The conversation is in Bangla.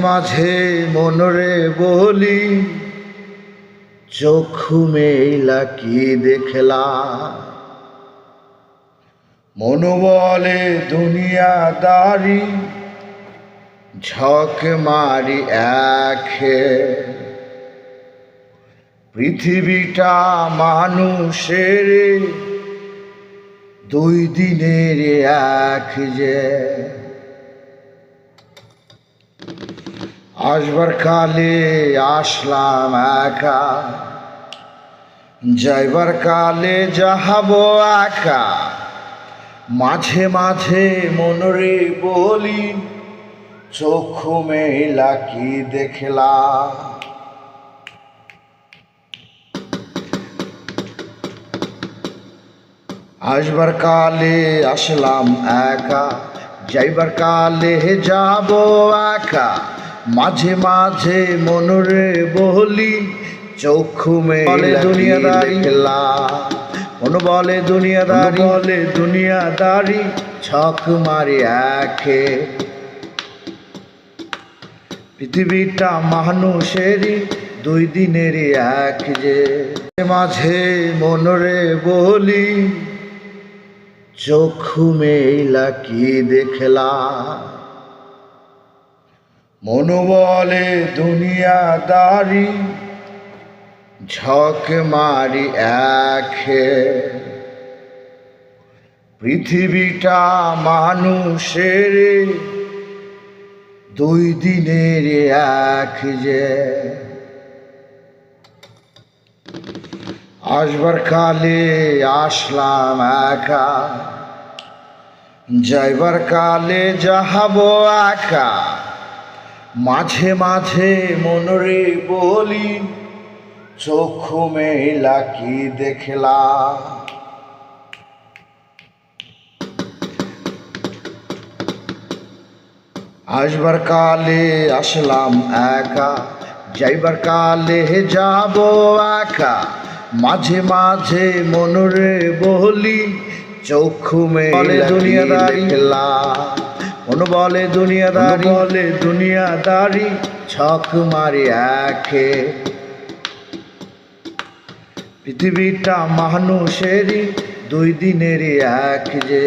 মাঝে মনরে বলি, চক্ষু মেলা কি দেখলা। মন বলে দুনিয়াদারি, ঝক মারি একে। পৃথিবীটা মানুষের দুই দিনের এক যে। আসবার কালে আসলাম একা, যাইবার কালে যাহাব একা। মাঝে মাঝে মনরে বলি, চক্ষু মেলা কি দেখলা। আসবার কালে আসলাম একা, যাইবার কালে যাব একা। মাঝে মাঝে মনরে বলি, চক্ষু মেলে দুনিয়াদারি খেলা। মন বলে দুনিয়াদারি, বলে দুনিয়াদারি, ছক মারি একে। পৃথিবীটা মানুষেরই দুই দিনেরই এক যে। মাঝে মনরে বলি, চক্ষু মেলা কি দেখলা। মন বলে দুনিয়াদারি, ঝক মারি একে। পৃথিবীটা মানুষের দুই দিনের এক যে। আসবার কালে আসলাম একা, যাইবার কালে যাহাব একা। মাঝে মাঝে মনরে বলি, চক্ষু মেলা কি দেখলা। আসবার কালে আসলাম একা, যাইবার কালে যাব একা। মাঝে মাঝে মনরে বলি, চক্ষু মেলে দুনিয়াদারি খেলা। মন বলে দুনিয়াদারি, বলে দুনিয়াদারি, ছক মারি একে। পৃথিবীটা মানুষেরই দুই দিনেরই এক যে।